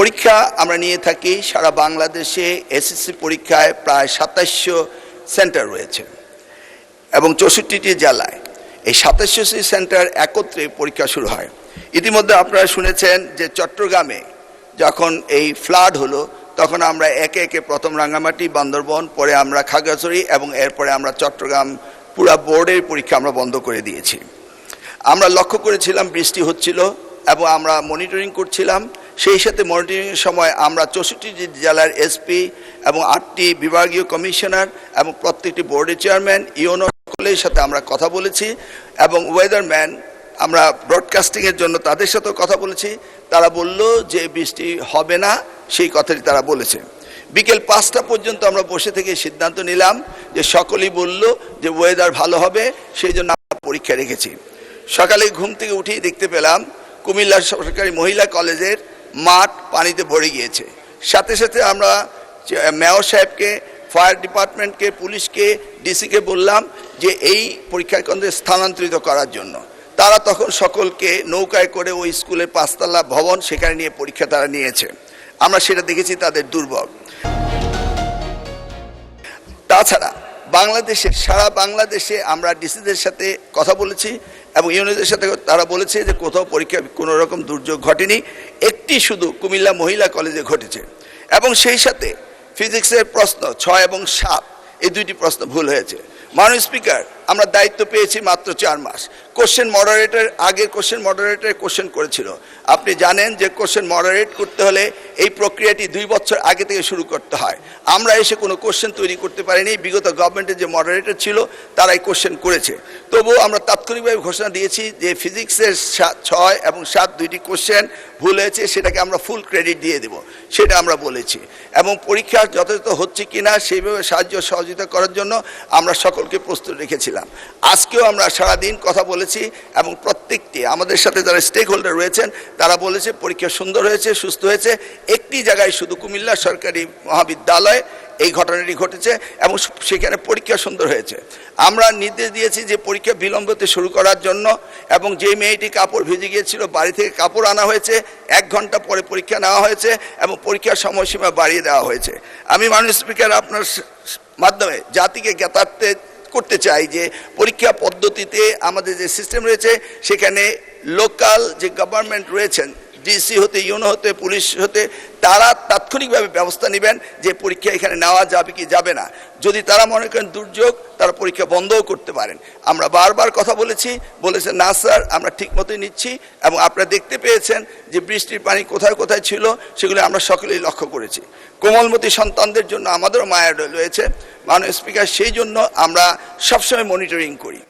পরীক্ষা আমরা নিয়ে থাকি সারা বাংলাদেশে এসএসসি পরীক্ষায় প্রায় ২৭০০ সেন্টার রয়েছে এবং ৬৪টি জেলায় এই ২৭০০ সেন্টার একত্রে পরীক্ষা শুরু হয়। ইতিমধ্যে আপনারা শুনেছেন যে চট্টগ্রামে যখন এই ফ্লাড হলো তখন আমরা একে একে প্রথম রাঙ্গামাটি, বান্দরবন, পরে আমরা খাগড়াছড়ি এবং এরপরে আমরা চট্টগ্রাম পুরা বোর্ডের পরীক্ষা আমরা বন্ধ করে দিয়েছি। আমরা লক্ষ্য করেছিলাম বৃষ্টি হচ্ছিল এবং আমরা মনিটরিং করছিলাম। সেই সাথে মনিটরিংয়ের সময় আমরা ৬৪টি জেলার এসপি এবং ৮টি বিভাগীয় কমিশনার এবং প্রত্যেকটি বোর্ডের চেয়ারম্যান, ইউনো সকলের সাথে আমরা কথা বলেছি এবং ওয়েদারম্যান আমরা ব্রডকাস্টিংয়ের জন্য তাদের সাথেও কথা বলেছি। তারা বলল যে বৃষ্টি হবে না, সেই কথাটি তারা বলেছে। বিকেল ৫টা পর্যন্ত আমরা বসে থেকে সিদ্ধান্ত নিলাম যে সকলেই বলল যে ওয়েদার ভালো হবে, সেই জন্য আমরা পরীক্ষা রেখেছি। সকালে ঘুম থেকে উঠেই দেখতে পেলাম কুমিল্লা সরকারি মহিলা কলেজের মাঠ পানিতে ভরে গিয়েছে। সাথে সাথে আমরা মেয়র সাহেবকে, ফায়ার ডিপার্টমেন্টকে, পুলিশকে, ডিসিকে বললাম যে এই পরীক্ষা কেন্দ্রে স্থানান্তরিত করার জন্য। তারা তখন সকলকে নৌকায় করে ওই স্কুলের ৫তলা ভবন সেখানে নিয়ে পরীক্ষা তারা নিয়েছে। আমরা সেটা দেখেছি তাদের দুর্ভোগ। তাছাড়া সারা বাংলাদেশে আমরা ডিসিদের সাথে কথা বলেছি এবং ইউনিটদের সাথে তারা বলেছে যে কোথাও পরীক্ষা কোনো রকম দুর্যোগ ঘটেনি, একটি শুধু কুমিল্লা মহিলা কলেজে ঘটেছে। এবং সেই সাথে ফিজিক্সের প্রশ্ন ৬ এবং ৭ এই দুইটি প্রশ্ন ভুল হয়েছে। মাননীয় স্পিকার, আমরা দায়িত্ব পেয়েছি মাত্র ৪ মাস। কোশ্চেন মডারেটর আগের কোশ্চেন মডারেটর কোশ্চেন করেছিল। আপনি জানেন যে কোশ্চেন মডারেট করতে হলে এই প্রক্রিয়াটি ২ বছর আগে থেকে শুরু করতে হয়। আমরা এসে কোনো কোশ্চেন তৈরি করতে পারিনি। বিগত গভর্নমেন্টের যে মডারেটর ছিল তারাই কোশ্চেন করেছে। তবুও আমরা তাৎক্ষণিকভাবে ঘোষণা দিয়েছি যে ফিজিক্সের ৬ এবং ৭ দুইটি কোশ্চেন ভুল হয়েছে, সেটাকে আমরা ফুল ক্রেডিট দিয়ে দেব, সেটা আমরা বলেছি। এবং পরীক্ষা যথাযথ হচ্ছে কিনা সেইভাবে সাহায্য সহযোগিতা করার জন্য আমরা সকলকে প্রস্তুত রেখেছিলাম। আজকেও আমরা সারাদিন কথা বলেছি এবং প্রত্যেকটি আমাদের সাথে যারা স্টেক হোল্ডার রয়েছেন তারা বলেছে পরীক্ষা সুন্দর হয়েছে, সুস্থ হয়েছে। একটি জায়গায় শুধু কুমিল্লা সরকারি মহাবিদ্যালয় এই ঘটনাটি ঘটেছে এবং সেখানে পরীক্ষা সুন্দর হয়েছে। আমরা নির্দেশ দিয়েছি যে পরীক্ষা বিলম্বতে শুরু করার জন্য এবং যে মেয়েটি কাপড় ভিজে গিয়েছিল বাড়ি থেকে কাপড় আনা হয়েছে, ১ ঘন্টা পরে পরীক্ষা নেওয়া হয়েছে এবং পরীক্ষার সময়সীমা বাড়িয়ে দেওয়া হয়েছে। আমি মাননীয় স্পিকার আপনার মাধ্যমে জাতিকে জ্ঞাতার্থে করতে চাই যে পরীক্ষা পদ্ধতিতে আমাদের যে সিস্টেম রয়েছে সেখানে লোকাল যে গভর্নমেন্ট রয়েছেন, ডিসি হতে, ইউনো হতে, পুলিশ হতে, তারা তাৎক্ষণিকভাবে ব্যবস্থা নেবেন যে পরীক্ষা এখানে নেওয়া যাবে কি যাবে না। যদি তারা মনে করেন দুর্যোগ, তারা পরীক্ষা বন্ধও করতে পারেন। আমরা বারবার কথা বলেছেন না স্যার, আমরা ঠিক মতোই নিচ্ছি এবং আপনারা দেখতে পেয়েছেন যে বৃষ্টির পানি কোথায় কোথায় ছিল সেগুলো আমরা সকলেই লক্ষ্য করেছি। কোমলমতি সন্তানদের জন্য আমাদেরও মায়া রয়েছে মাননীয় স্পিকার, সেই জন্য আমরা সবসময় মনিটরিং করি।